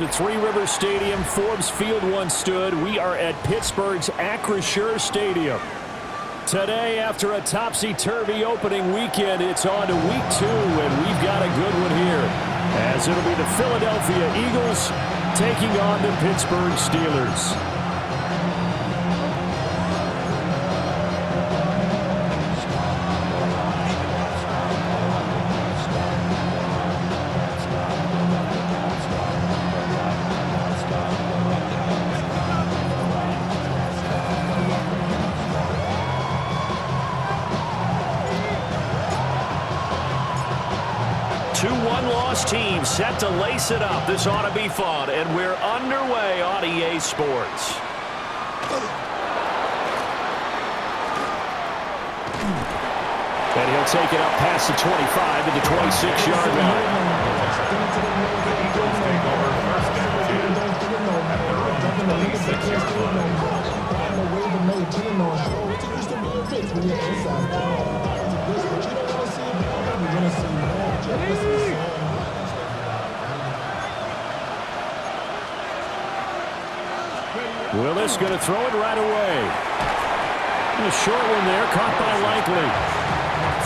At Three Rivers Stadium, Forbes Field once stood. We are at Pittsburgh's Acrisure Stadium. Today, after a topsy-turvy opening weekend, it's on to week 2, and we've got a good one here, as it'll be the Philadelphia Eagles taking on the Pittsburgh Steelers. Two one-loss teams set to lace it up. This ought to be fun, and we're underway on EA Sports. And he'll take it up past the 25 to the 26-yard line. Willis going to throw it right away. A short one there, caught by Likely.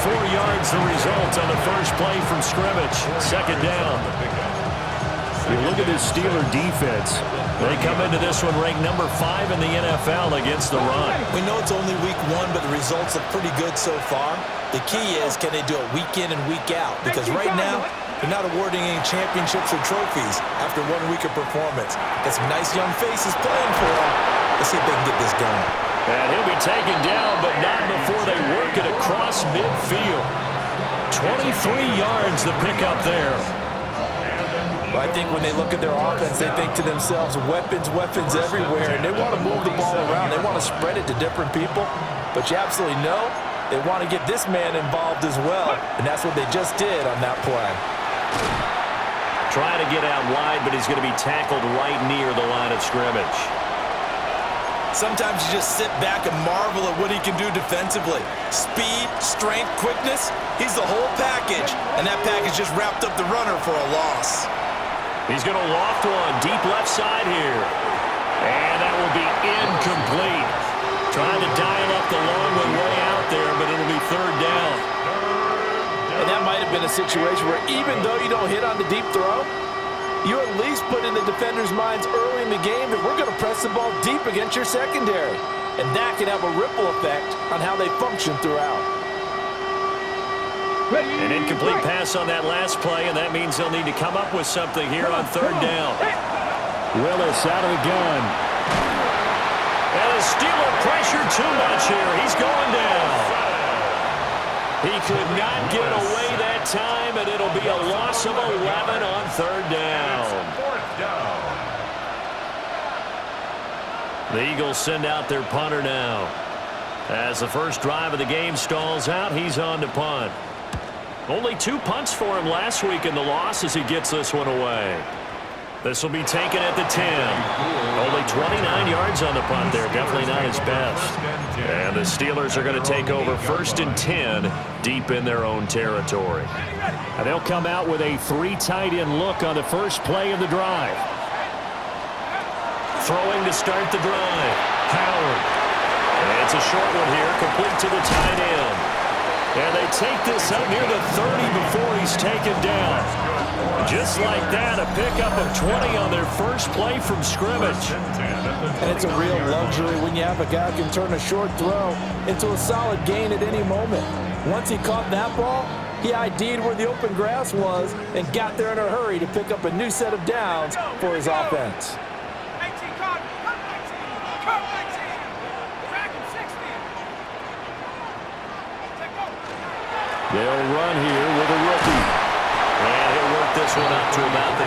4 yards the result on the first play from scrimmage. Second down. You look at this Steeler defense. They come into this one ranked number 5 in the NFL against the run. We know it's only week 1, but the results are pretty good so far. The key is, can they do it week in and week out? Because right now, they're not awarding any championships or trophies after 1 week of performance. Got some nice young faces playing for them. Let's see if they can get this done. And he'll be taken down, but not before they work it across midfield. 23 yards the pickup there. Well, I think when they look at their offense, they think to themselves, weapons, weapons everywhere, and they want to move the ball around. They want to spread it to different people, but you absolutely know they want to get this man involved as well, and that's what they just did on that play. Trying to get out wide, but he's going to be tackled right near the line of scrimmage. Sometimes you just sit back and marvel at what he can do defensively. Speed, strength, quickness, he's the whole package, and that package just wrapped up the runner for a loss. He's going to loft one deep left side here. And that will be incomplete. Trying to dial up the long one way out there, but it'll be third down. And that might have been a situation where even though you don't hit on the deep throw, you at least put in the defenders' minds early in the game that we're going to press the ball deep against your secondary. And that can have a ripple effect on how they function throughout. An incomplete pass on that last play, and that means they'll need to come up with something here on third down. Willis out of the gun. And the Steeler pressure too much here. He's going down. He could not get away that time, and it'll be a loss of 11 on third down. The Eagles send out their punter now. As the first drive of the game stalls out, he's on to punt. Only 2 punts for him last week in the loss as he gets this one away. This will be taken at the 10. Only 29 yards on the punt there. Definitely not his best. And the Steelers are going to take over 1st and 10 deep in their own territory. And they'll come out with a 3 tight end look on the first play of the drive. Throwing to start the drive. Howard. And it's a short one here, complete to the tight end. And they take this up near the 30 before he's taken down. Just like that, a pickup of 20 on their first play from scrimmage. And it's a real luxury when you have a guy who can turn a short throw into a solid gain at any moment. Once he caught that ball, he ID'd where the open grass was and got there in a hurry to pick up a new set of downs for his offense. They'll run here with a rookie. And he'll work this one up to about the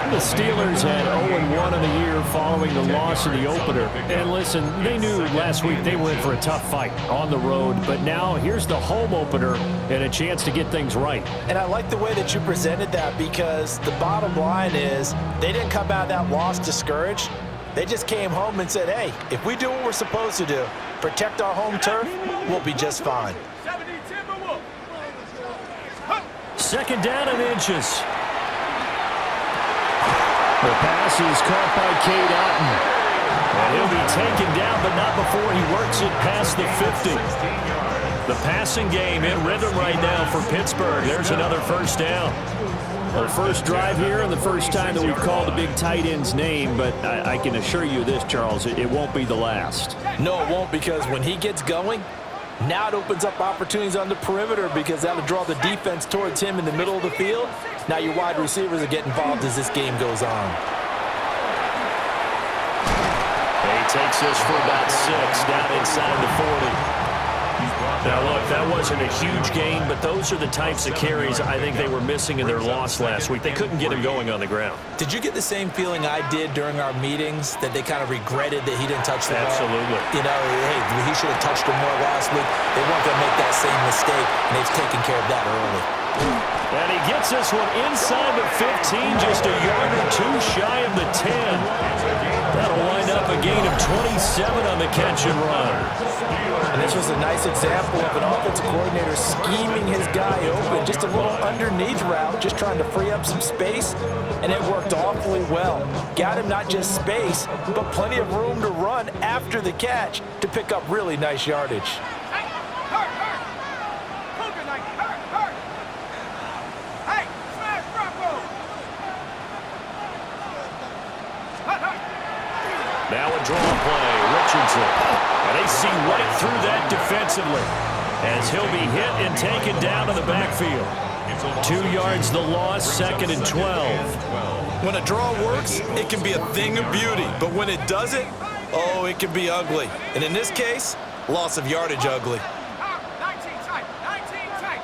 38. The Steelers had 0-1 in the year following the loss in the opener. And listen, they knew last week they were in for a tough fight on the road. But now here's the home opener and a chance to get things right. And I like the way that you presented that, because the bottom line is they didn't come out of that loss discouraged. They just came home and said, hey, if we do what we're supposed to do, protect our home turf, we'll be just fine. 2nd down and inches. The pass is caught by Cade Otton. And he'll be taken down, but not before he works it past the 50. The passing game in rhythm right now for Pittsburgh. There's another first down. Well, first drive here and the first time that we've called a big tight end's name, but I can assure you this, Charles, it won't be the last. No, it won't, because when he gets going, now it opens up opportunities on the perimeter, because that'll draw the defense towards him in the middle of the field. Now your wide receivers will get involved as this game goes on. He takes this for about 6 down inside the 40. Now, look, that wasn't a huge gain, but those are the types of carries I think they were missing in their loss last week. They couldn't get him going on the ground. Did you get the same feeling I did during our meetings, that they kind of regretted that he didn't touch the ball? Absolutely. You know, hey, he should have touched him more last week. They weren't going to make that same mistake, and they've taken care of that early. And he gets this one inside the 15, just a yard or two shy of the 10. That'll wind up a gain of 27 on the catch and run. And this was a nice example of an offensive coordinator scheming his guy open, just a little underneath route, just trying to free up some space, and it worked awfully well. Got him not just space, but plenty of room to run after the catch to pick up really nice yardage. Now a draw play, Richardson. And they see right through that defensively as he'll be hit and taken down in the backfield. 2 yards the loss, 2nd and 12. When a draw works, it can be a thing of beauty. But when it doesn't, oh, it can be ugly. And in this case, loss of yardage ugly. 19 tight, 19 tight.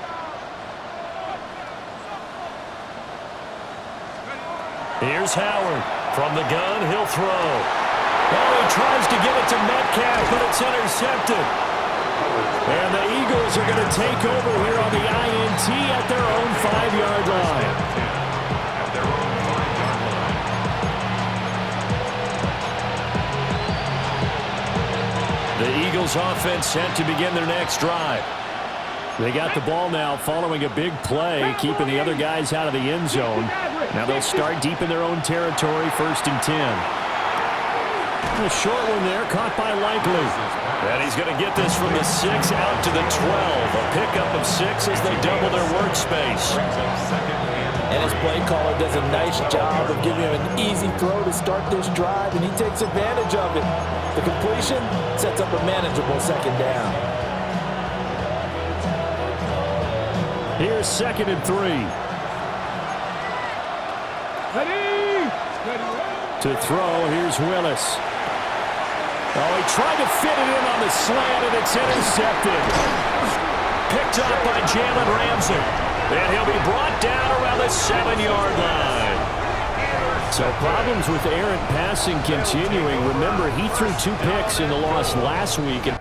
Here's Howard. From the gun, he'll throw. Oh, he tries to get it to Metcalf, but it's intercepted. And the Eagles are going to take over here on the INT at their own 5-yard line. The Eagles offense set to begin their next drive. They got the ball now following a big play, keeping the other guys out of the end zone. Now they'll start deep in their own territory, 1st and 10. A short one there, caught by Likely. And he's going to get this from the 6 out to the 12. A pickup of 6 as they double their workspace. And his play caller does a nice job of giving him an easy throw to start this drive, and he takes advantage of it. The completion sets up a manageable 2nd down. Here's 2nd and 3. To throw, here's Willis. Oh, he tried to fit it in on the slant, and it's intercepted. Picked up by Jalen Ramsey. And he'll be brought down around the 7-yard line. So problems with errant passing continuing. Remember, he threw 2 picks in the loss last week.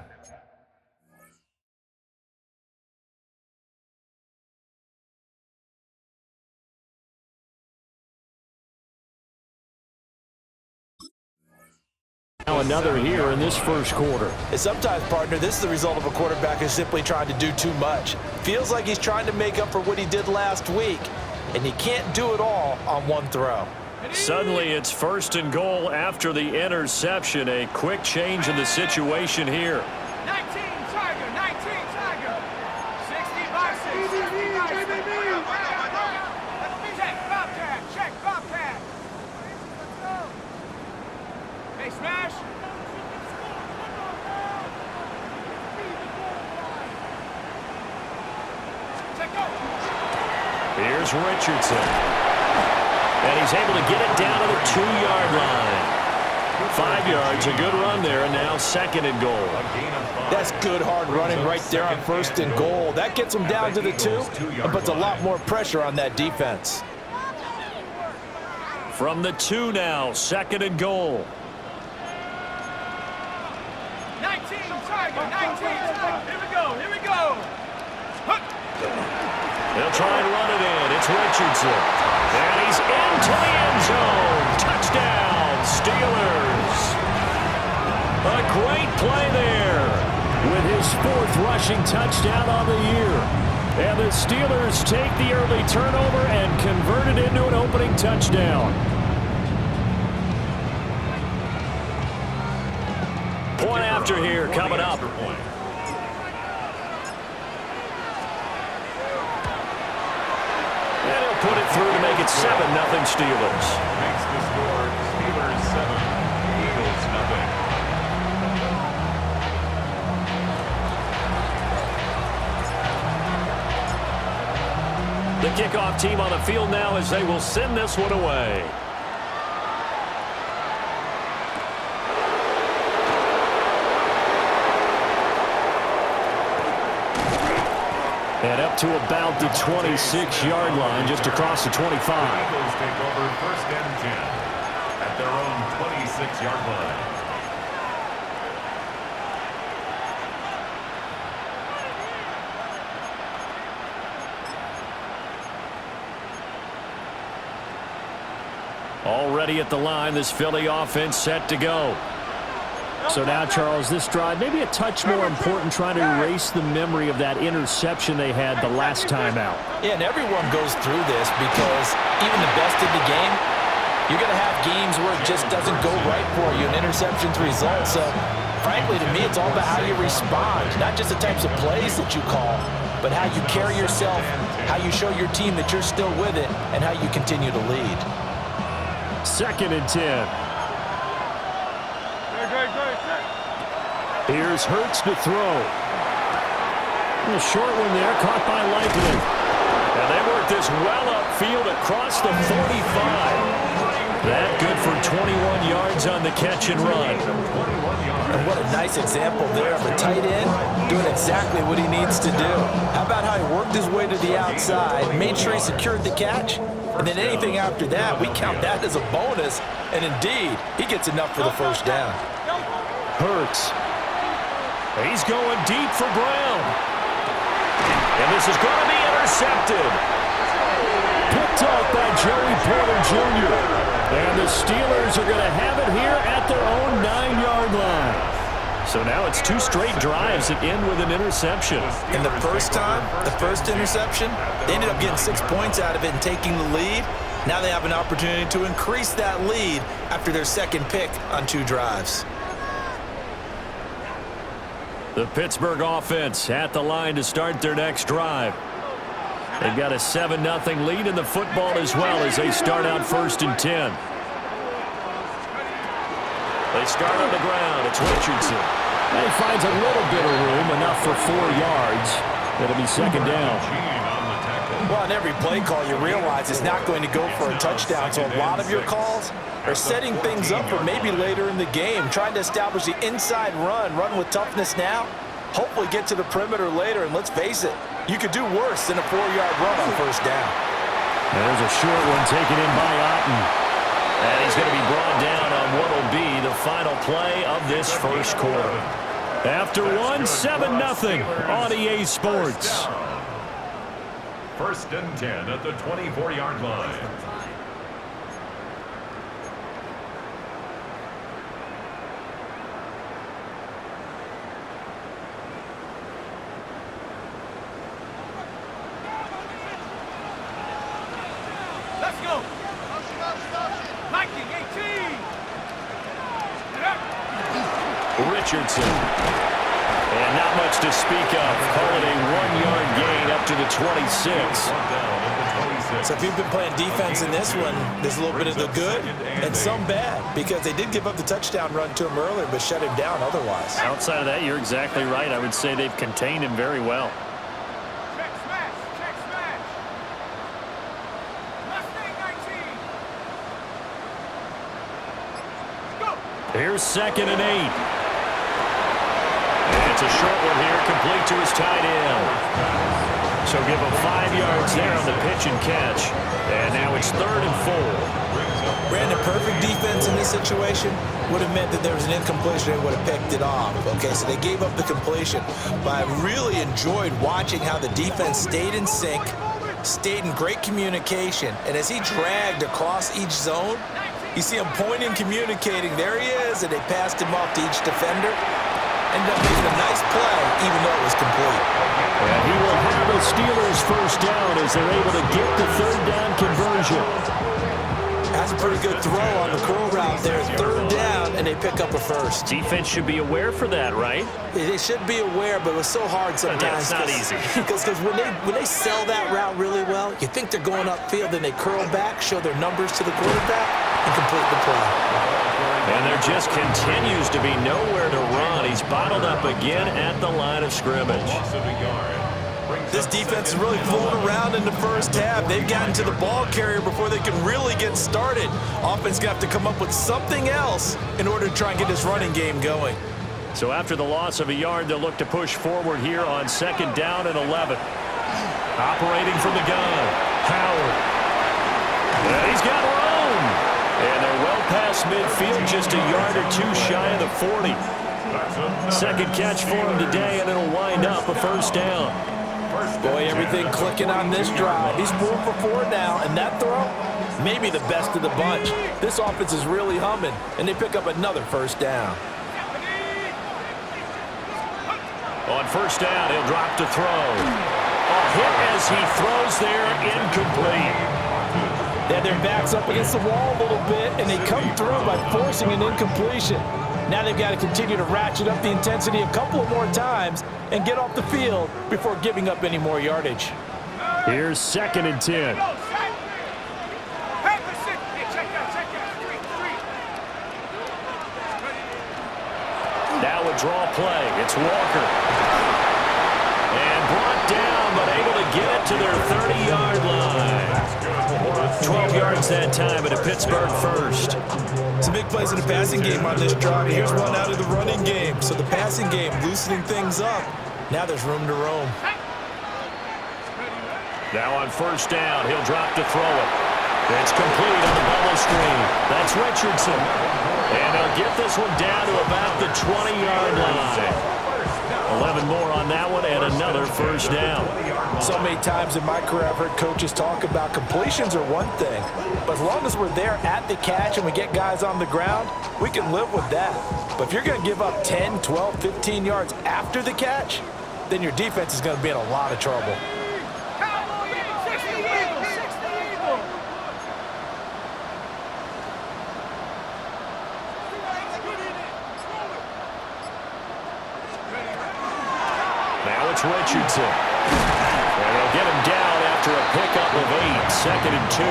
Now another here in this first quarter. And sometimes, partner, this is the result of a quarterback who's simply trying to do too much. Feels like he's trying to make up for what he did last week, and he can't do it all on one throw. Suddenly it's 1st and goal after the interception. A quick change in the situation here. 19 Tiger, 19 Tiger. 60 by 6, 60 by 6. Check Bobcat, check Bobcat. Hey, smash. Check go. Here's Richardson. And he's able to get it down to the 2-yard line. 5 yards, a good run there, and now 2nd and goal. That's good hard running right there on 1st and goal. That gets him down to the 2 and puts a lot more pressure on that defense. From the 2 now, 2nd and goal. 19 Tiger, 19 Tiger. Here we go, here we go. They'll try and run it in. It's Richardson. And he's into the end zone. Touchdown, Steelers. A great play there with his 4th rushing touchdown on the year. And the Steelers take the early turnover and convert it into an opening touchdown. after here coming up. And he'll put it through to make it 7-0 Steelers. Makes the score Steelers 7, Eagles 0. The kickoff team on the field now as they will send this one away. And up to about the 26-yard line, just across the 25. The Eagles take over 1st and 10 at their own 26-yard line. Already at the line, this Philly offense set to go. So now, Charles, this drive maybe a touch more important, trying to erase the memory of that interception they had the last time out. Yeah, and everyone goes through this because even the best in the game, you're going to have games where it just doesn't go right for you, and interceptions result. So, frankly, to me, it's all about how you respond, not just the types of plays that you call, but how you carry yourself, how you show your team that you're still with it, and how you continue to lead. 2nd and 10. Here's Hurts to throw. A short one there, caught by Likely. And they work this well upfield across the 45. That good for 21 yards on the catch and run. And what a nice example there of a tight end doing exactly what he needs to do. How about how he worked his way to the outside, made sure he secured the catch, and then anything after that, we count that as a bonus. And indeed, he gets enough for the 1st down. Hurts. He's going deep for Brown. And this is going to be intercepted. Picked off by Joey Porter Jr. And the Steelers are going to have it here at their own 9-yard line. So now it's 2 straight drives that end with an interception. And the first time, the first interception, they ended up getting 6 points out of it and taking the lead. Now they have an opportunity to increase that lead after their 2nd pick on 2 drives. The Pittsburgh offense at the line to start their next drive. They've got a 7-0 lead in the football as well as they start out 1st and 10. They start on the ground. It's Richardson. And he finds a little bit of room, enough for 4 yards. It'll be 2nd down. Well, on every play call, you realize it's not going to go for a touchdown. So a lot of your calls are setting things up for maybe later in the game, trying to establish the inside run with toughness now, hopefully get to the perimeter later. And let's face it, you could do worse than a 4-yard run on 1st down. There's a short one taken in by Otten. And he's going to be brought down on what will be the final play of this 1st quarter. After 7-0 on EA Sports. 1st and 10 at the 24-yard line. Let's go. Viking 18. Richardson. And not much to speak of. Call it a 1-yard gain up to the 26. So if you've been playing defense in this one, there's a little bit of the good and some bad, because they did give up the touchdown run to him earlier but shut him down otherwise. Outside of that, you're exactly right. I would say they've contained him very well. Check smash. Check smash. Mustang 19. Go. Here's 2nd and 8. And it's a short one here, complete to his tight end. So give him 5 yards there on the pitch and catch. And now it's 3rd and 4. Brandon, perfect defense in this situation would have meant that there was an incompletion and would have picked it off. Okay, so they gave up the completion. But I really enjoyed watching how the defense stayed in sync, stayed in great communication, and as he dragged across each zone, you see him pointing, communicating. There he is, and they passed him off to each defender. Ended up making a nice play, even though it was complete. And he will have the Steelers 1st down as they're able to get the 3rd down conversion. That's a pretty good throw on the curl route there. Third down, and they pick up a first. Defense should be aware for that, right? They should be aware, but it was so hard sometimes. Yeah, it's not easy. Because when they sell that route really well, you think they're going upfield, then they curl back, show their numbers to the quarterback, and complete the play. And there just continues to be nowhere to run. He's bottled up again at the line of scrimmage. This defense is really fooling around in the first half. They've gotten to the ball carrier before they can really get started. Offense going to have to come up with something else in order to try and get this running game going. So after the loss of a yard, they'll look to push forward here on 2nd down and 11. Operating from the gun, Howard. And he's got room. And they're well past midfield, just a yard or two shy of the 40. Second catch for him today, and it'll wind up a first down. Boy, everything clicking on this drive. He's 4 for 4 now, and that throw, maybe the best of the bunch. This offense is really humming, and they pick up another first down. On first down, he'll drop to throw. A hit as he throws there, incomplete. They had their backs up against the wall a little bit, and they come through by forcing an incompletion. Now they've got to continue to ratchet up the intensity a couple of more times and get off the field before giving up any more yardage. Here's 2nd and 10. Now a draw play. It's Walker. And brought down, but able to get it to their 30-yard line. 12 yards that time, and a Pittsburgh first. Some big plays in the passing game on this drive. Here's one out of the running game. So the passing game loosening things up. Now there's room to roam. Now on first down, he'll drop to throw it. It's complete on the bubble screen. That's Richardson. And they'll get this one down to about the 20-yard line. 11 more on that one and another first down. So many times in my career I've heard coaches talk about completions are one thing, but as long as we're there at the catch and we get guys on the ground, we can live with that. But if you're going to give up 10, 12, 15 yards after the catch, then your defense is going to be in a lot of trouble. Now it's Richardson. And they'll get him down after a pickup of 8, 2nd and 2.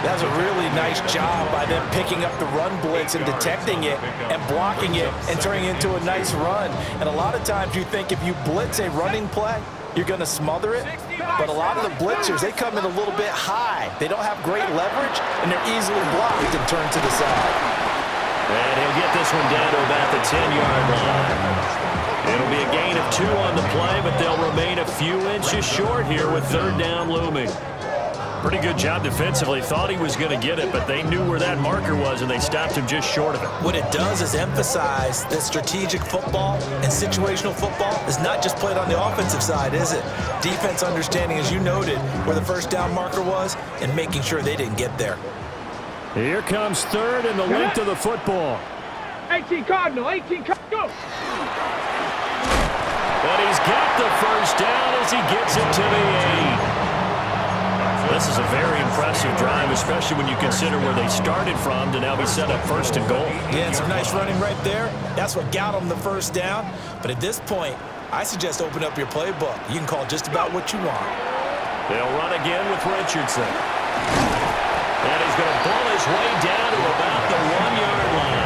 That's a really nice job by them picking up the run blitz and detecting it and blocking it and turning it into a nice run. And a lot of times you think if you blitz a running play, you're going to smother it. But a lot of the blitzers, they come in a little bit high. They don't have great leverage, and they're easily blocked and turned to the side. And he'll get this one down to about the 10-yard line. It'll be a gain of 2 on the play, but they'll remain a few inches short here with 3rd down looming. Pretty good job defensively. Thought he was going to get it, but they knew where that marker was, and they stopped him just short of it. What it does is emphasize that strategic football and situational football is not just played on the offensive side, is it? Defense understanding, as you noted, where the first down marker was and making sure they didn't get there. Here comes 3rd and the length of the football. 18 Cardinal, 18 Cardinal. But he's got the first down as he gets it to the 8. This is a very impressive drive, especially when you consider where they started from to now be set up 1st and goal. Yeah, and some nice running right there. That's what got them the first down. But at this point, I suggest open up your playbook. You can call just about what you want. They'll run again with Richardson. And he's going to pull his way down to about the 1-yard line.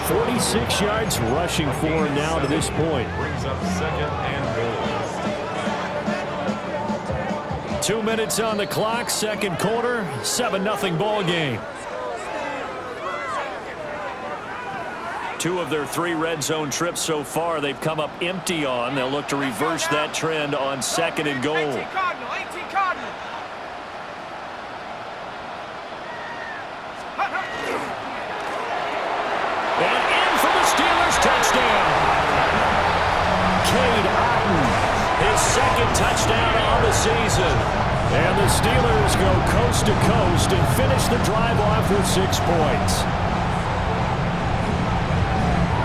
46 yards rushing for him now to this point. Brings up 2nd and goal. 2 minutes on the clock, 2nd quarter, 7-0 ball game. 2 of their 3 red zone trips so far they've come up empty on. They'll look to reverse that trend on 2nd and goal. 18 Cardinal, 18 Cardinal. And in for the Steelers touchdown. Cade Otton, his 2nd touchdown on the season. And the Steelers go coast to coast and finish the drive off with 6 points.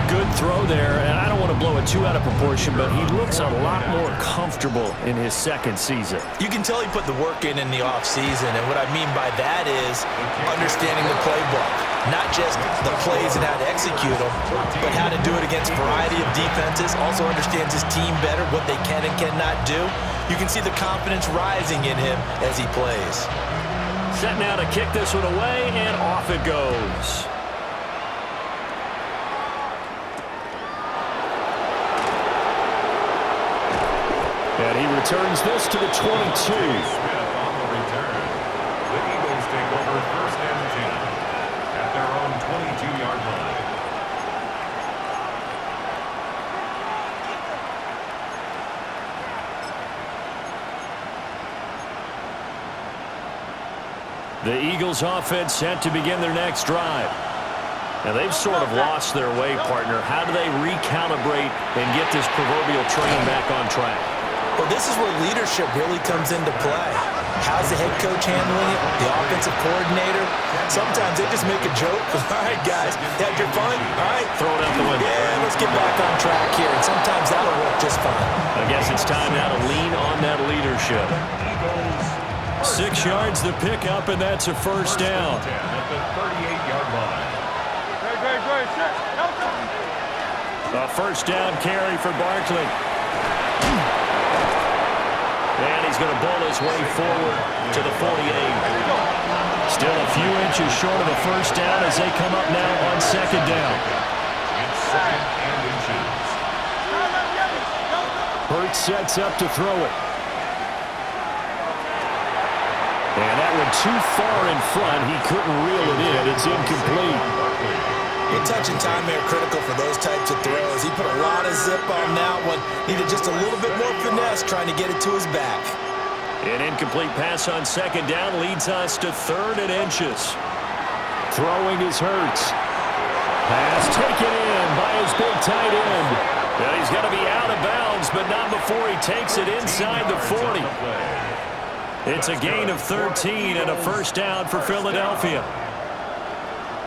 Good throw there, and I don't want to blow it too out of proportion, but he looks a lot more comfortable in his second season. You can tell he put the work in the offseason, and what I mean by that is understanding the playbook. Not just the plays and how to execute them, but how to do it against a variety of defenses. Also understands his team better, what they can and cannot do. You can see the confidence rising in him as he plays. Set now to kick this one away, and off it goes. And he returns this to the 22. Smith on the return. The Eagles take over 1st and 10 at their own 22-yard line. The Eagles offense set to begin their next drive. Now they've sort of lost their way, partner. How do they recalibrate and get this proverbial train back on track? Well, this is where leadership really comes into play. How's the head coach handling it? The offensive coordinator? Sometimes they just make a joke. All right, guys, had your fun? All right. Throw it out the window. Yeah, let's get back on track here. And sometimes that'll work just fine. I guess it's time now to lean on that leadership. 6 yards the pickup, and that's a first down. 10 at the 38-yard line. A first down carry for Barkley. And he's going to bull his way forward to the 48. Still a few inches short of a first down as they come up now on second down. It's 2nd and inches. Hurts sets up to throw it. And that one too far in front. He couldn't reel it in. It's incomplete. The touch and time are critical for those types of throws. He put a lot of zip on that one. Needed just a little bit more finesse trying to get it to his back. An incomplete pass on second down leads us to 3rd and inches. Throwing is Hurts. Pass taken in by his big tight end. Well, he's going to be out of bounds, but not before he takes it inside the 40. It's a gain of 13 and a first down for Philadelphia.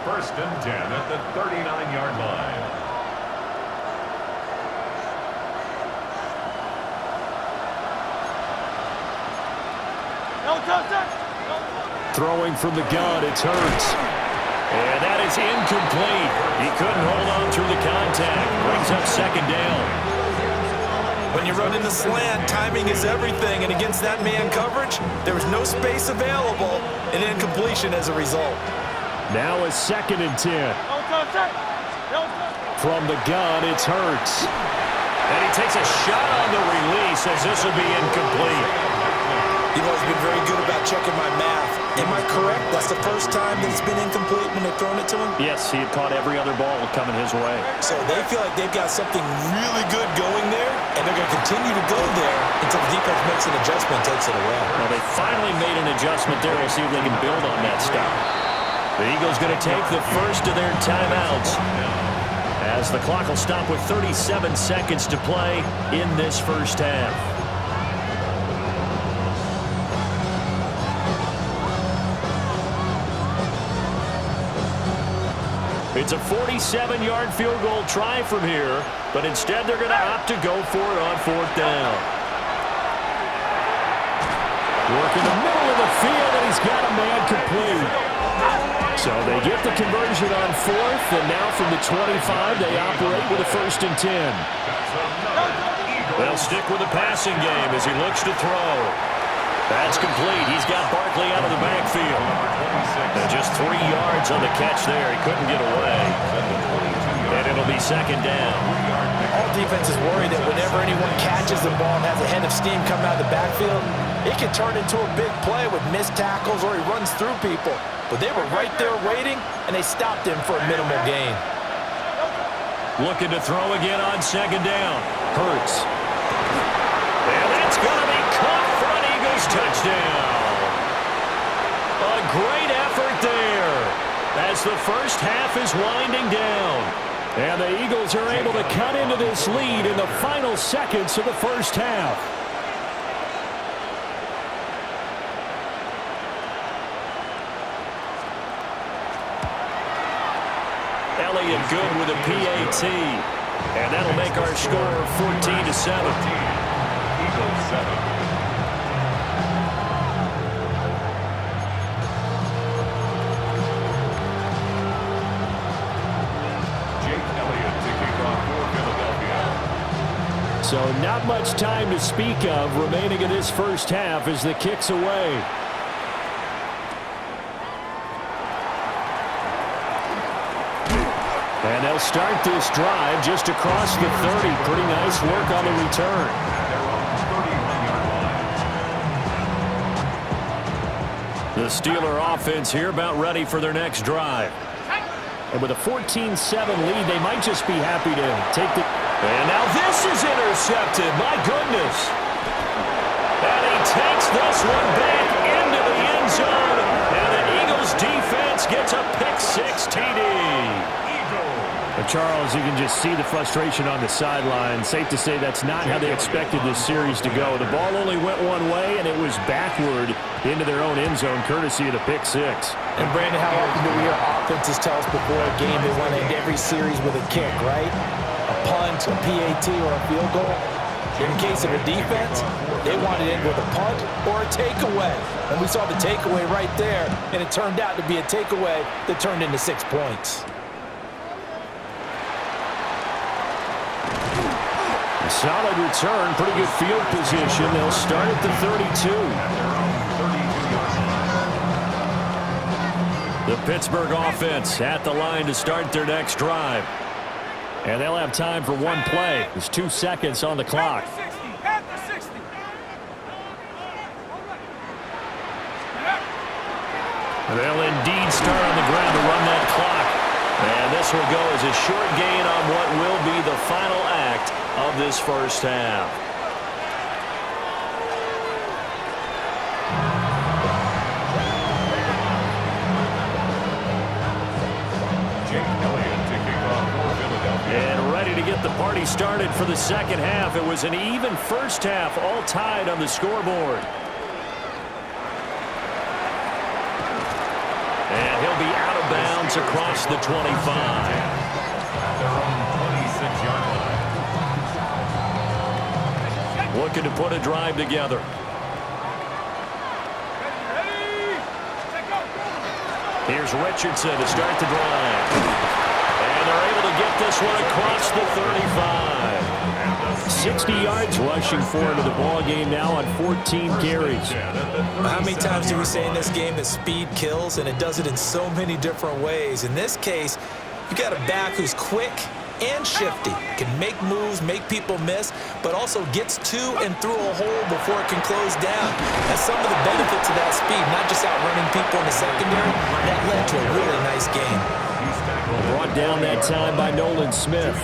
1st and 10 at the 39-yard line. Throwing from the gun, it's Hurts. And that is incomplete. He couldn't hold on through the contact. Brings up second down. When you run in the slant, timing is everything. And against that man coverage, there was no space available. An incompletion as a result. Now a 2nd and 10. From the gun, it's Hurts. And he takes a shot on the release as this will be incomplete. You've always been very good about checking my math. Am I correct? That's the first time that it's been incomplete when they've thrown it to him? Yes, he had caught every other ball coming his way. So they feel like they've got something really good going there, and they're going to continue to go there until the defense makes an adjustment and takes it away. Well, they finally made an adjustment there. We'll see if they can build on that stop. The Eagles going to take the first of their timeouts as the clock will stop with 37 seconds to play in this first half. It's a 47-yard field goal try from here, but instead they're going to opt to go for it on 4th down. Work in the middle of the field, and he's got a man complete. So they get the conversion on 4th, and now from the 25, they operate with a 1st and 10. They'll stick with the passing game as he looks to throw. That's complete. He's got Barkley out of the backfield. And just 3 yards on the catch there. He couldn't get away. And it'll be second down. All defenses worry that whenever anyone catches the ball and has a head of steam coming out of the backfield, it can turn into a big play with missed tackles or he runs through people. But they were right there waiting, and they stopped him for a minimal gain. Looking to throw again on second down. Hurts. And that's going to be caught for an Eagles touchdown. A great effort there as the first half is winding down. And the Eagles are able to cut into this lead in the final seconds of the first half. Elliott good with a PAT. And that'll make our score 14-7. Eagles 7. So not much time to speak of remaining in this first half as the kick's away. And they'll start this drive just across the 30. Pretty nice work on the return. The Steeler offense here about ready for their next drive. And with a 14-7 lead, they might just be happy to take the... And now this is intercepted. My goodness. And he takes this one back into the end zone. And the Eagles defense gets a pick-6 TD. And Charles, you can just see the frustration on the sideline. Safe to say that's not how they expected this series to go. The ball only went one way, and it was backward into their own end zone, courtesy of the pick-6. And Brandon, how often do we hear offenses tell us before a game they want to end every series with a kick, right? A punt, a PAT, or a field goal. In case of a defense, they want to end with a punt or a takeaway. And we saw the takeaway right there, and it turned out to be a takeaway that turned into 6 points. Solid return, pretty good field position. They'll start at the 32. The Pittsburgh offense at the line to start their next drive. And they'll have time for one play. There's 2 seconds on the clock. They'll indeed start on the ground to run that clock. And this will go as a short gain on what will be the final act of this first half. And ready to get the party started for the second half. It was an even first half, all tied on the scoreboard. And he'll be out of bounds across the 25. Their own 26-yard line. Looking to put a drive together. Here's Richardson to start the drive. And they're able to get this one across the 35. 60 yards rushing forward to the ball game now on 14 carries. How many times do we say in this game that speed kills, and it does it in so many different ways? In this case, you got a back who's quick and shifty, can make moves, make people miss, but also gets to and through a hole before it can close down. That's some of the benefits of that speed, not just outrunning people in the secondary. That led to a really nice game. Brought down that time by Nolan Smith.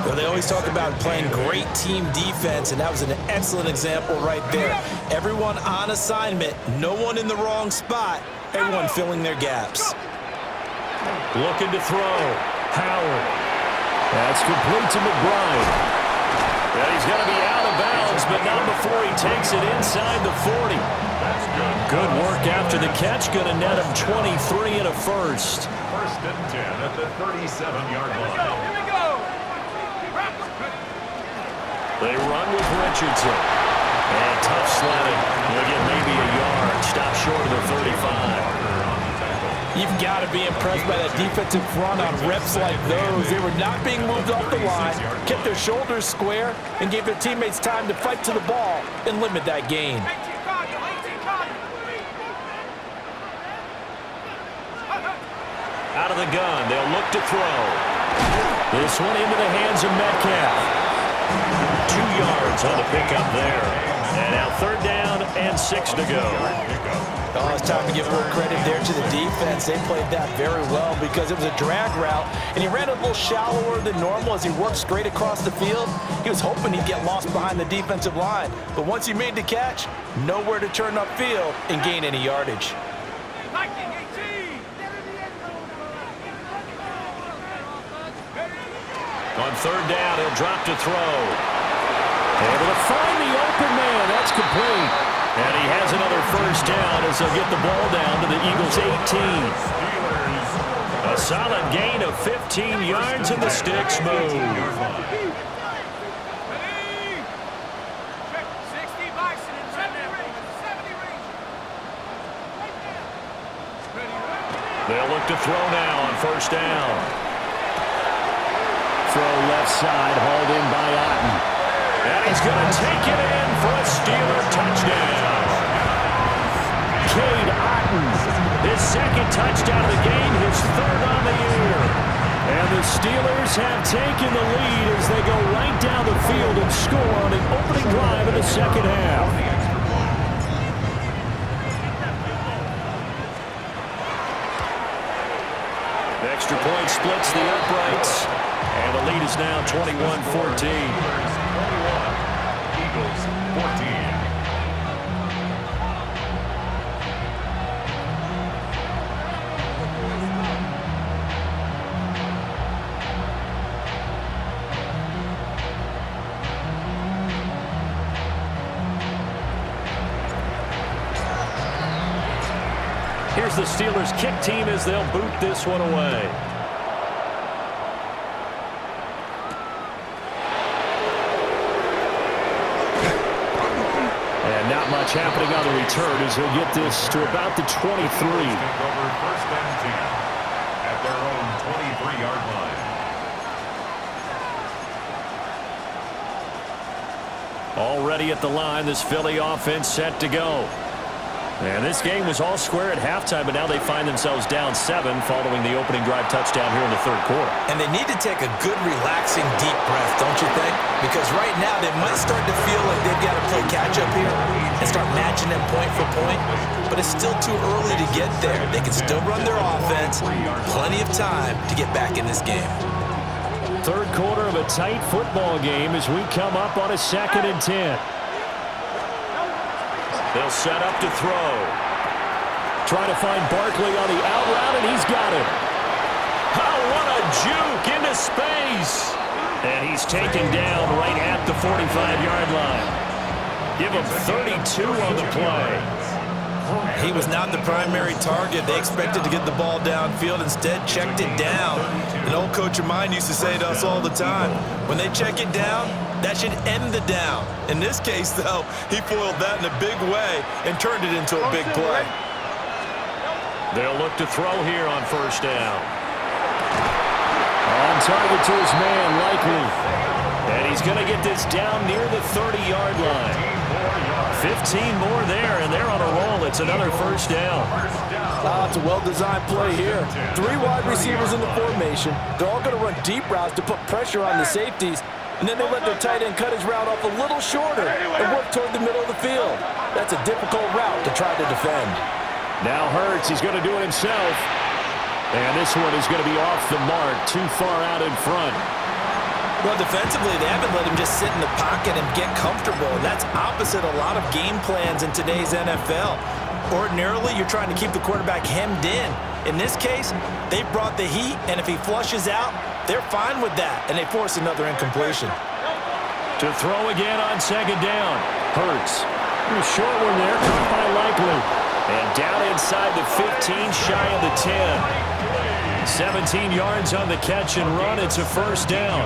Well, they always talk about playing great team defense, and that was an excellent example right there. Everyone on assignment, no one in the wrong spot, everyone filling their gaps. Looking to throw. Howard. That's complete to McBride. And he's going to be out of bounds, but not before he takes it inside the 40. That's good. Good work after the catch. Going to net him 23 and a first. First and 10 at the 37-yard line. Here we go. They run with Richardson. And tough sledding. They'll get maybe a yard. Stop short of the 35. You've got to be impressed by that defensive front on reps like those. They were not being moved off the line, kept their shoulders square, and gave their teammates time to fight to the ball and limit that gain. Out of the gun, they'll look to throw. This one into the hands of Metcalf. 2 yards on the pickup there. And now third down and 6 to go. Oh, it's time to give a little credit there to the defense. They played that very well because it was a drag route, and he ran a little shallower than normal as he worked straight across the field. He was hoping he'd get lost behind the defensive line, but once he made the catch, nowhere to turn upfield and gain any yardage. On third down, he'll drop to throw. Able to find the open man. That's complete. And he has another first down as they'll get the ball down to the Eagles' 18. A Solid gain of 15 yards, and the sticks move. 60 Bison and 70 Ranger. They'll look to throw now on first down. Throw left side, hauled in by Otten. And he's going to take it in for a Steeler touchdown. Cade Otten, His second touchdown of the game, his third on the year. and the Steelers have taken the lead as they go right down the field and score on the opening drive of the second half. The extra point splits the uprights, and the lead is now 21-14. Eagles 14. Here's the Steelers kick team as they'll boot this one away. And not much happening on the return as he'll get this to about the 23. Take over first and 10 at their own 23-yard line. Already at the line, this Philly offense set to go. And this game was all square at halftime, but now they find themselves down 7 following the opening drive touchdown here in the third quarter. And they need to take a good, relaxing, deep breath, don't you think? Because right now they might start to feel like they've got to play catch-up here and start matching them point for point. But it's still too early to get there. They can still run their offense. Plenty of time to get back in this game. Third quarter of a tight football game as we come up on a 2nd and 10. They'll set up to throw. Trying to find Barkley on the out route, and he's got it. Oh, what a juke into space. And he's taken down right at the 45-yard line. Give him 32 on the play. He was not the primary target. They expected to get the ball downfield. Instead, checked it down. An old coach of mine used to say to us all the time, when they check it down, that should end the down. In this case, though, he foiled that in a big way and turned it into a big play. They'll look to throw here on first down. On target to his man, Likely. And he's going to get this down near the 30-yard line. 15 more there, and they're on a roll. It's another first down. It's a well-designed play here. 3 wide receivers in the formation. They're all going to run deep routes to put pressure on the safeties, and then they let their tight end cut his route off a little shorter and work toward the middle of the field. That's a difficult route to try to defend. Now Hurts, he's going to do it himself. And this one is going to be off the mark, too far out in front. Well, defensively, they haven't let him just sit in the pocket and get comfortable, and that's opposite a lot of game plans in today's NFL. Ordinarily, you're trying to keep the quarterback hemmed in. In this case, they brought the heat, and if he flushes out, they're fine with that, and they force another incompletion. To throw again on second down. Hurts. A short one there, caught by Likely. And down inside the 15, shy of the 10. 17 yards on the catch and run. It's a first down.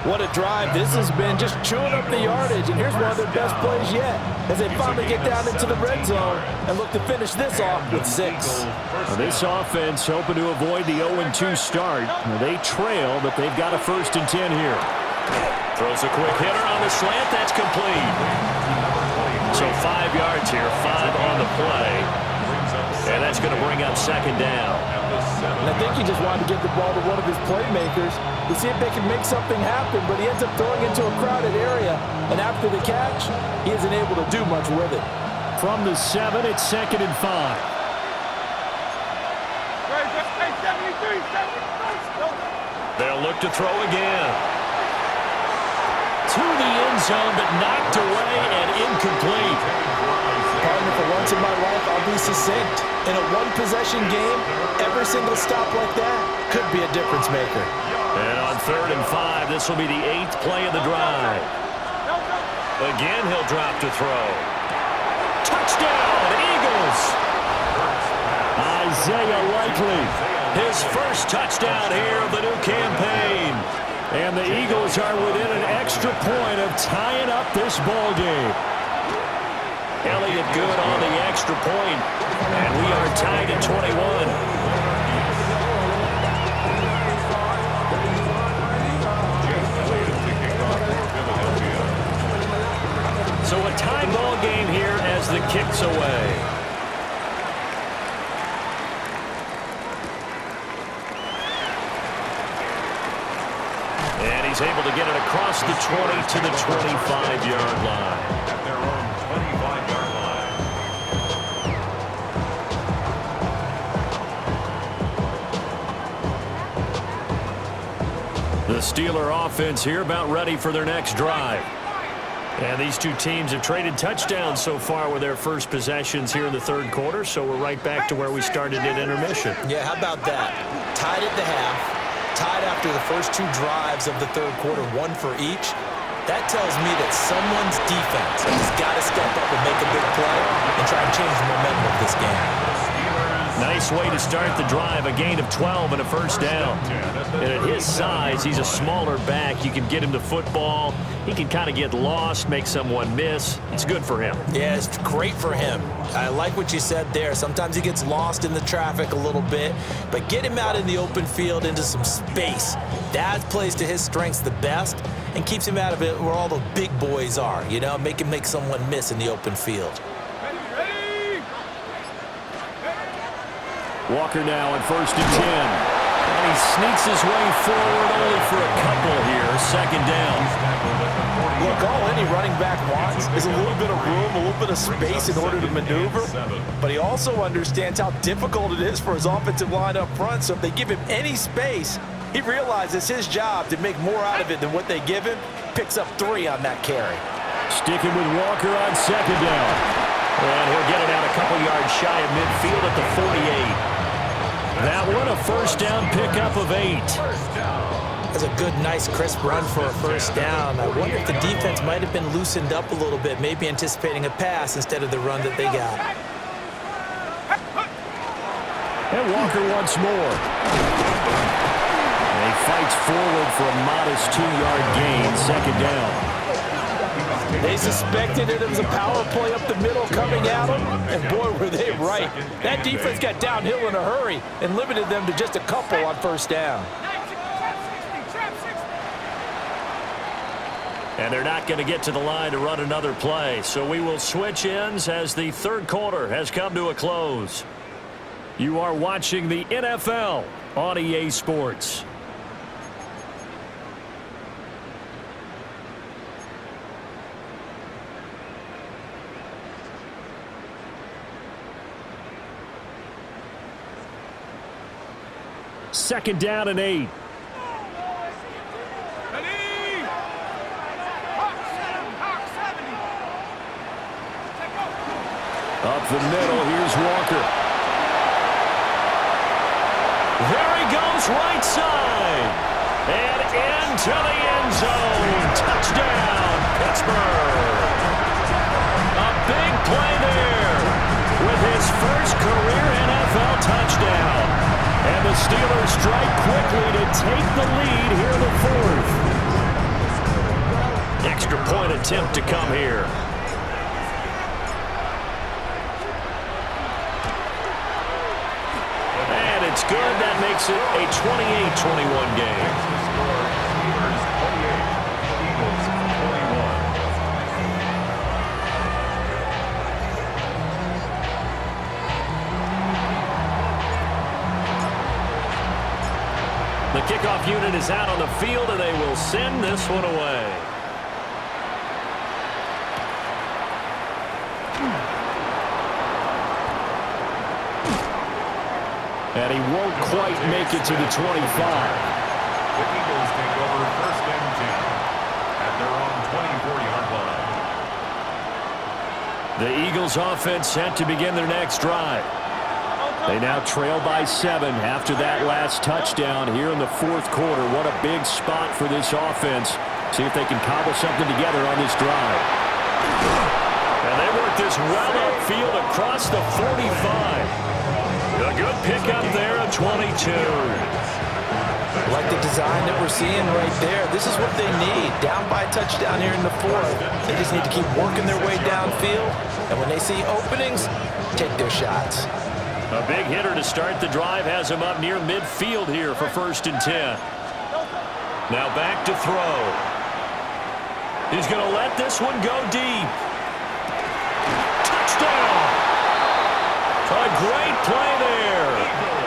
What a drive this has been, just chewing up the yardage, and here's one of their best plays yet as they finally get down into the red zone and look to finish this off with 6. This offense hoping to avoid the 0-2 start. They trail, but they've got a 1st and 10 here. Throws a quick hitter on the slant. That's complete. So 5 yards here, 5 on the play. And that's going to bring up second down. And I think he just wanted to get the ball to one of his playmakers to see if they can make something happen, but he ends up throwing into a crowded area, and after the catch, he isn't able to do much with it. From the 7, it's 2nd and 5. They'll look to throw again. To the end zone, but knocked away and incomplete. Partner, for once in my life, I'll be succinct. In a one-possession game, every single stop like that could be a difference maker. And on 3rd and 5, this will be the 8th play of the drive. Again, he'll drop to throw. Touchdown, Eagles! Isaiah Likely. His first touchdown here of the new campaign. And the Eagles are within an extra point of tying up this ball game. Elliott good on the extra point, and we are tied at 21. So a tie ball game here as the kick's away. And he's able to get it across the 20 to the 25-yard line. At their own 25-yard line. The Steeler offense here about ready for their next drive. And these two teams have traded touchdowns so far with their first possessions here in the third quarter, so we're right back to where we started at intermission. Yeah, how about that? Tied at the half, tied after the first two drives of the third quarter, one for each. That tells me that someone's defense has got to step up and make a big play and try and change the momentum of this game. Nice way to start the drive, a gain of 12 and a first down. And at his size, he's a smaller back. You can get him the football. He can kind of get lost, make someone miss. It's good for him. Yeah, it's great for him. I like what you said there. Sometimes he gets lost in the traffic a little bit, but get him out in the open field into some space. That plays to his strengths the best and keeps him out of it where all the big boys are, you know, make him make someone miss in the open field. Walker now on 1st and 10. And he sneaks his way forward only for a couple here. Second down. Look, all any running back wants is a little bit of room, a little bit of space in order to maneuver. But he also understands how difficult it is for his offensive line up front. So if they give him any space, he realizes his job to make more out of it than what they give him. Picks up 3 on that carry. Sticking with Walker on second down. And he'll get it out a couple yards shy of midfield at the 48. That one a first down pickup of 8. That's a good, nice, crisp run for a first down. I wonder if the defense might have been loosened up a little bit, maybe anticipating a pass instead of the run that they got. And Walker once more. And he fights forward for a modest 2-yard gain, second down. They suspected that it was a power play up the middle coming at them, and boy, were they right. That defense got downhill in a hurry and limited them to just a couple on first down. And they're not going to get to the line to run another play, so we will switch ends as the third quarter has come to a close. You are watching the NFL on EA Sports. Second down and 8. Up the middle, here's Walker. There he goes, right side. And into the end zone. Touchdown, Pittsburgh. A big play there with his first career NFL touchdown. And the Steelers strike quickly to take the lead here in the fourth. Extra point attempt to come here. And it's good. That makes it a 28-21 game. The kickoff unit is out on the field, and they will send this one away. And he won't quite make it to the 25. The Eagles take over 1st and 10 at their own 24-yard line. The Eagles offense set to begin their next drive. They now trail by 7 after that last touchdown here in the fourth quarter. What a big spot for this offense. See if they can cobble something together on this drive. And they work this well upfield across the 45. A good pickup there of 22. Like the design that we're seeing right there. This is what they need. Down by a touchdown here in the fourth. They just need to keep working their way downfield. And when they see openings, take their shots. A big hitter to start the drive has him up near midfield here for 1st and 10. Now back to throw. He's going to let this one go deep. Touchdown! A great play there.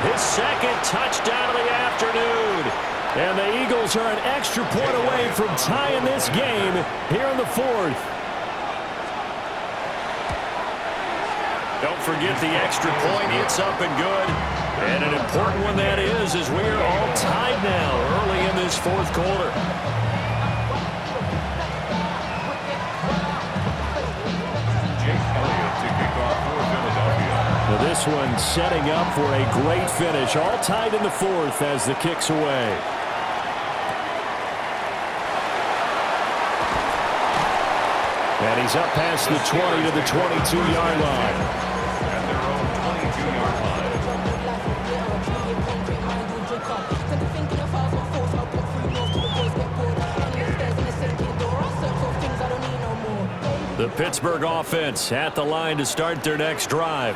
His 2nd touchdown of the afternoon. And the Eagles are an extra point away from tying this game here in the 4th. Don't forget the extra point. It's up and good. And an important one that is, as we are all tied now early in this 4th quarter. Jake Elliott to kick off for Philadelphia. Now this one setting up for a great finish. All tied in the 4th as the kick's away. And he's up past the 20 to the 22-yard line. At their own 22-yard line. The Pittsburgh offense at the line to start their next drive.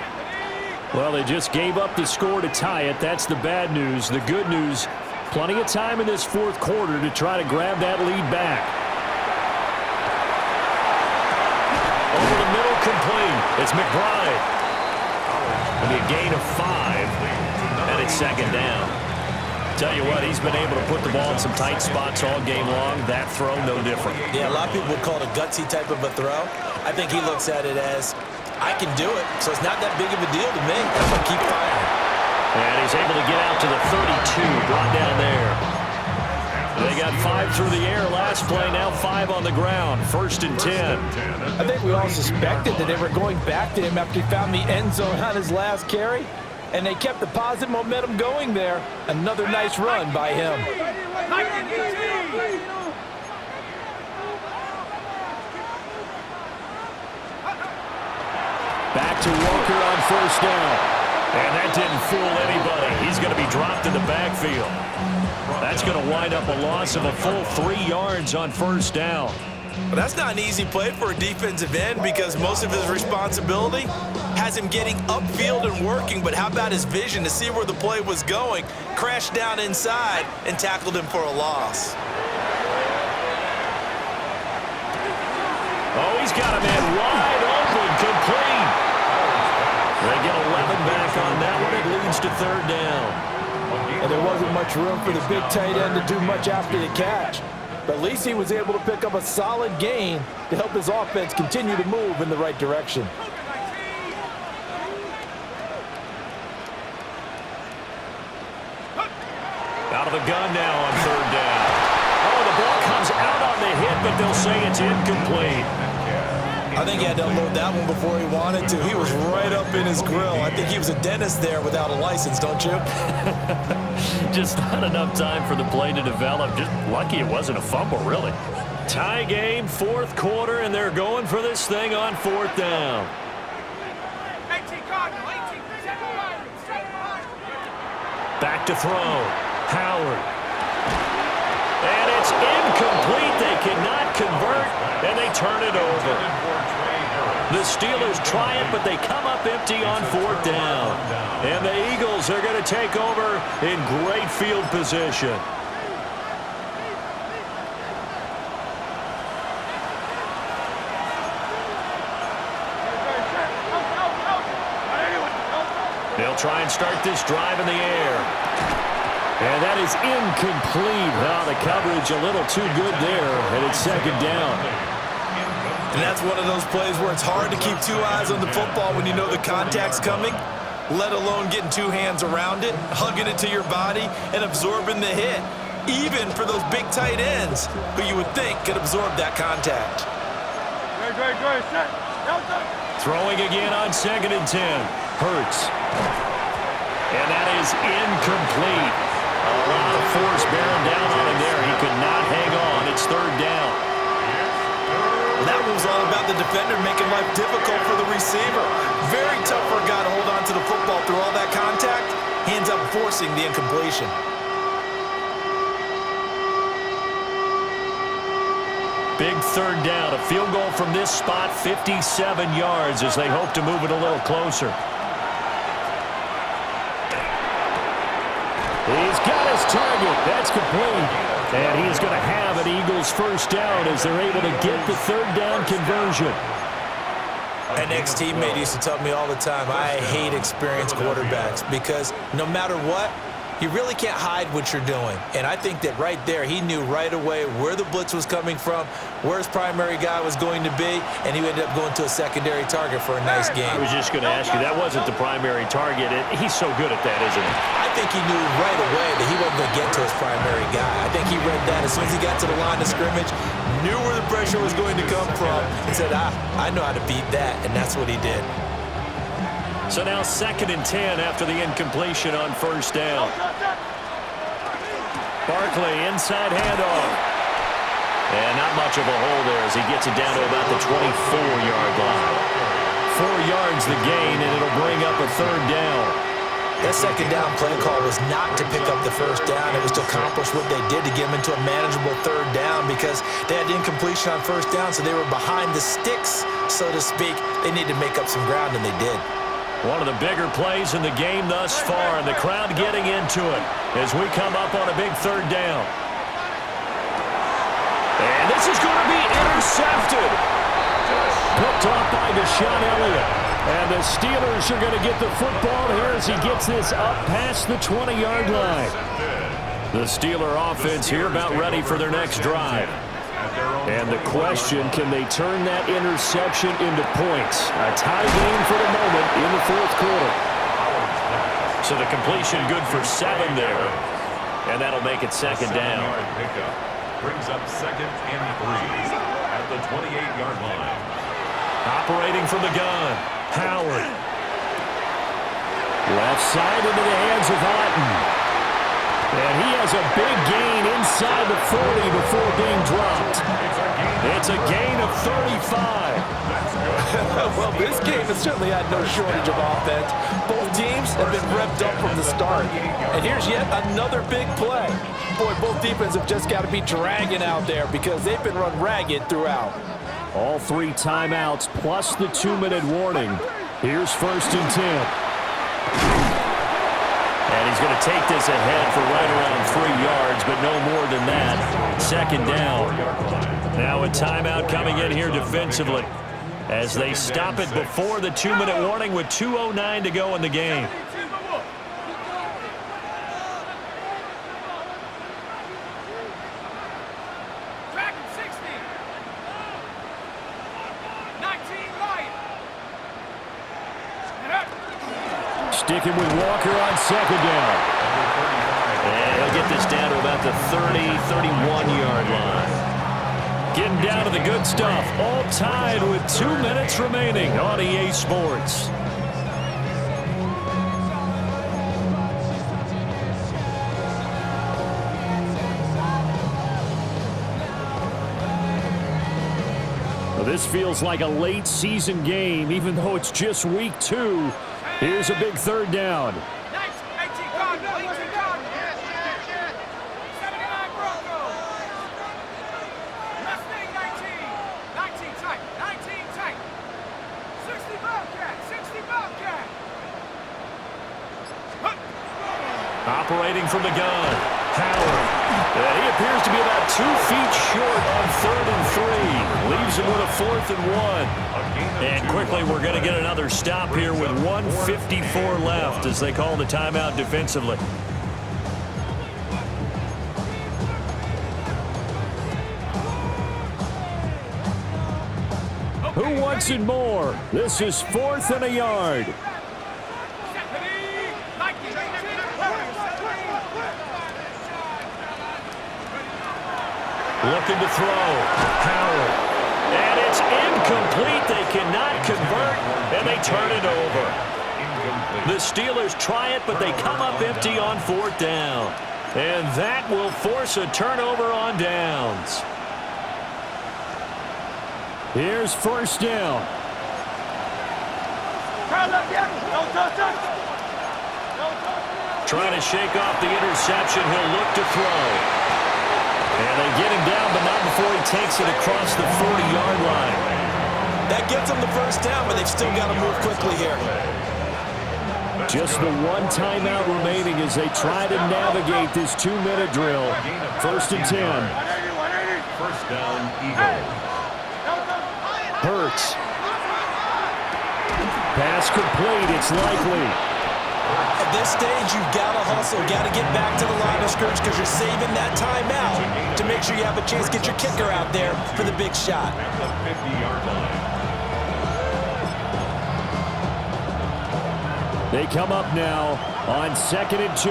Well, they just gave up the score to tie it. That's the bad news. The good news, plenty of time in this 4th quarter to try to grab that lead back. Over the middle, complete. It's McBride. And a gain of 5. And it's 2nd down. Tell you what, he's been able to put the ball in some tight spots all game long. That throw, no different. Yeah, a lot of people would call it a gutsy type of a throw. I think he looks at it as, I can do it, so it's not that big of a deal to me. I'm going to keep firing. And he's able to get out to the 32, brought down there. They got 5 through the air last play, now 5 on the ground. 1st and 10. I think we all suspected that they were going back to him after he found the end zone on his last carry. And they kept the positive momentum going there. Another nice run by him. Back to Walker on 1st down. And that didn't fool anybody. He's going to be dropped in the backfield. That's going to wind up a loss of a full 3 yards on 1st down. But that's not an easy play for a defensive end because most of his responsibility has him getting upfield and working, but how about his vision to see where the play was going, crashed down inside, and tackled him for a loss. Oh, he's got a man wide open, complete. They get 11 back on that one. It leads to 3rd down. And there wasn't much room for the big tight end to do much after the catch. But at least he was able to pick up a solid gain to help his offense continue to move in the right direction. Out of the gun now on 3rd down. Oh, the ball comes out on the hit, but they'll say it's incomplete. I think he had to unload that one before he wanted to. He was right up in his grill. I think he was a dentist there without a license, don't you? Just not enough time for the play to develop. Just lucky it wasn't a fumble, really. Tie game, 4th quarter, and they're going for this thing on 4th down. 18 Cardinal, 18, set behind me, set behind me. Back to throw. Howard. And it's incomplete. They cannot convert, and they turn it over. The Steelers try it, but they come up empty on 4th down. And the Eagles are going to take over in great field position. They'll try and start this drive in the air. And that is incomplete. Wow, the coverage a little too good there, and it's 2nd down. And that's one of those plays where it's hard to keep 2 eyes on the football when you know the contact's coming, let alone getting 2 hands around it, hugging it to your body, and absorbing the hit, even for those big tight ends who you would think could absorb that contact. Throwing again on 2nd and 10. Hurts. And that is incomplete. A lot of force bearing down on him there. He could not hang on. It's 3rd down. That was all about the defender making life difficult for the receiver. Very tough for a guy to hold on to the football through all that contact. Hands up forcing the incompletion. Big third down. A field goal from this spot, 57 yards as they hope to move it a little closer. He's got his target. That's complete. And he's going to have an Eagles first down as they're able to get the third down conversion. An ex-teammate used to tell me all the time, I hate experienced quarterbacks because no matter what, you really can't hide what you're doing. And I think that right there, he knew right away where the blitz was coming from, where his primary guy was going to be, and he ended up going to a secondary target for a nice game. I was just going to ask you, that wasn't the primary target. He's so good at that, isn't he? I think he knew right away that he wasn't going to get to his primary guy. I think he read that as soon as he got to the line of scrimmage, knew where the pressure was going to come from, and said, I know how to beat that, and that's what he did. So now 2nd and 10 after the incompletion on first down. Barkley inside handoff. And not much of a hole there as he gets it down to about the 24-yard line. 4 yards the gain, and it'll bring up a third down. That second down play call was not to pick up the first down. It was to accomplish what they did to get them into a manageable third down because they had incompletion on first down, so they were behind the sticks, so to speak. They needed to make up some ground, and they did. One of the bigger plays in the game thus far, and the crowd getting into it as we come up on a big third down. And this is going to be intercepted. Picked off by Deshaun Elliott. And the Steelers are going to get the football here as he gets this up past the 20-yard line. The Steeler offense here about ready for their next drive. And the question, can they turn that interception into points? A tie game for the moment in the fourth quarter. So the completion good for 7 there. And that'll make it second down. Brings up 2nd and 3 at the 28-yard line. Operating from the gun, Howard. Left side into the hands of Otten. And he has a big gain inside the 40 before being dropped. It's a gain of 35. Well, this game has certainly had no shortage of offense. Both teams have been revved up from the start. And here's yet another big play. Boy, both defenses have just got to be dragging out there because they've been run ragged throughout. All 3 timeouts plus the 2-minute warning. Here's 1st and 10. And he's going to take this ahead for right around 3 yards, but no more than that. Second down. Now a timeout coming in here defensively as they stop it before the 2-minute warning with 2:09 to go in the game. Sticking with Walker on second down. And he'll get this down to about the 30, 31-yard line. Getting down to the good stuff. All tied with 2 minutes remaining on EA Sports. Well, this feels like a late season game, even though it's just week 2. Here's a big third down. 18 Cardinals, 18 Cardinals. 79 Broncos. Mustang 19 Titan, 19 Titan. 60 Bobcat, 60 Bobcat. Operating from the gun, Howard. He appears to be about 2 feet short on 3rd and 3. Leaves him with a 4th and 1. And quickly, we're going to get another stop here with 1:54 left as they call the timeout defensively. Who wants it more? This is 4th and a yard. Looking to throw, Howard. And it's incomplete. They cannot convert, and they turn it over. The Steelers try it, but they come up empty on 4th down. And that will force a turnover on downs. Here's 1st down. Trying to shake off the interception. He'll look to throw. And they get him down, but not before he takes it across the 40-yard line. That gets them the first down, but they've still got to move quickly here. Just the one timeout remaining as they try to navigate this 2-minute drill. 1st and 10. First down, Eagles. Hurts. Pass complete. It's likely. At this stage, you've got to hustle. Got to get back to the line of scrimmage because you're saving that timeout to make sure you have a chance to get your kicker out there for the big shot. At the 50-yard line. They come up now on 2nd and 2.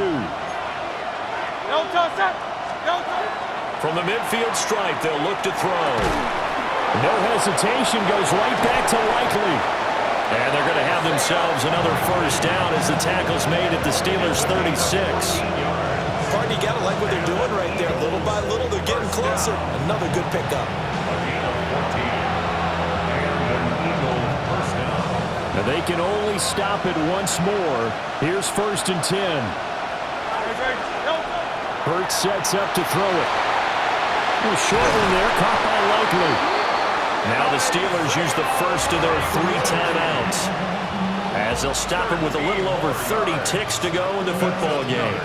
From the midfield stripe, they'll look to throw. No hesitation, goes right back to Likely. And they're going to have themselves another first down as the tackle's made at the Steelers' 36. Pardon, you got to like what they're doing right there. Little by little, they're getting closer. Another good pickup. A gain of 14. And an Eagle first down. Now they can only stop it once more. Here's 1st and 10. Hurts sets up to throw it. A short one there, caught by Likely. Now the Steelers use the first of their 3 timeouts as they'll stop him with a little over 30 ticks to go in the football game.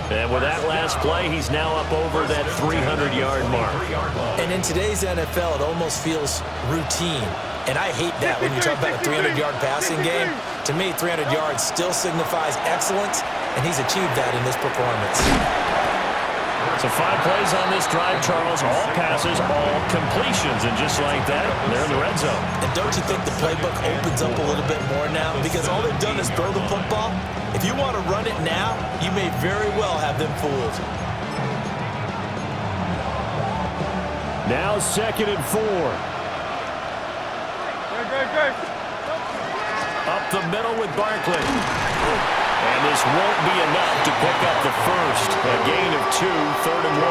And with that last play, he's now up over that 300-yard mark. And in today's NFL, it almost feels routine. And I hate that when you talk about a 300-yard passing game. To me, 300 yards still signifies excellence, and he's achieved that in this performance. So 5 plays on this drive, Charles. All passes, all completions. And just like that, they're in the red zone. And don't you think the playbook opens up a little bit more now? Because all they've done is throw the football. If you want to run it now, you may very well have them fooled. Now 2nd and 4. Up the middle with Barkley. And this won't be enough to pick up the first. A gain of 2, 3rd and 1.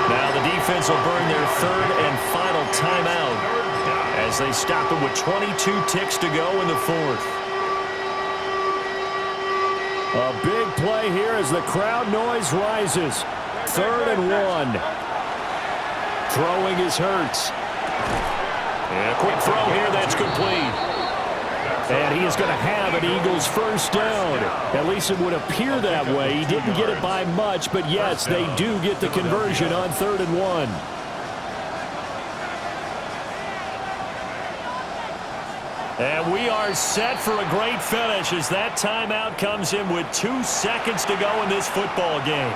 Now the defense will burn their 3rd and final timeout as they stop it with 22 ticks to go in the 4th. A big play here as the crowd noise rises. 3rd and 1. Throwing is Hurts. And a quick throw here that's complete. And he is going to have an Eagles first down. At least it would appear that way. He didn't get it by much, but yes, they do get the conversion on 3rd and 1. And we are set for a great finish as that timeout comes in with 2 seconds to go in this football game.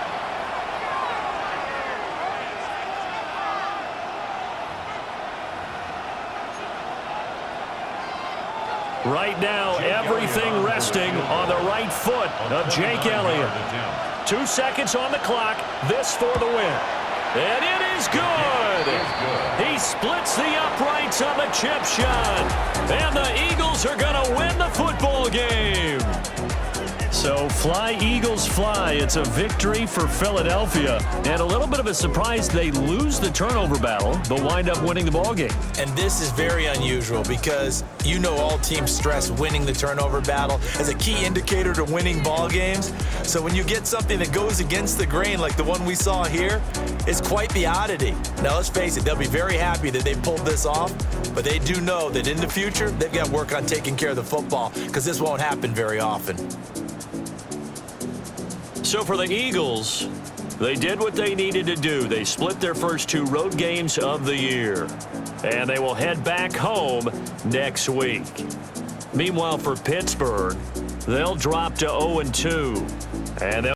Right now, everything resting on the right foot of Jake Elliott. 2 seconds on the clock. This for the win. And it is good. He splits the uprights on the chip shot. And the Eagles are going to win the football game. So fly, Eagles, fly. It's a victory for Philadelphia. And a little bit of a surprise, they lose the turnover battle, but wind up winning the ball game. And this is very unusual because you know all teams stress winning the turnover battle as a key indicator to winning ball games. So when you get something that goes against the grain like the one we saw here, it's quite the oddity. Now let's face it, they'll be very happy that they pulled this off, but they do know that in the future, they've got to work on taking care of the football because this won't happen very often. So for the Eagles, they did what they needed to do. They split their first 2 road games of the year. And they will head back home next week. Meanwhile, for Pittsburgh, they'll drop to 0-2. And they'll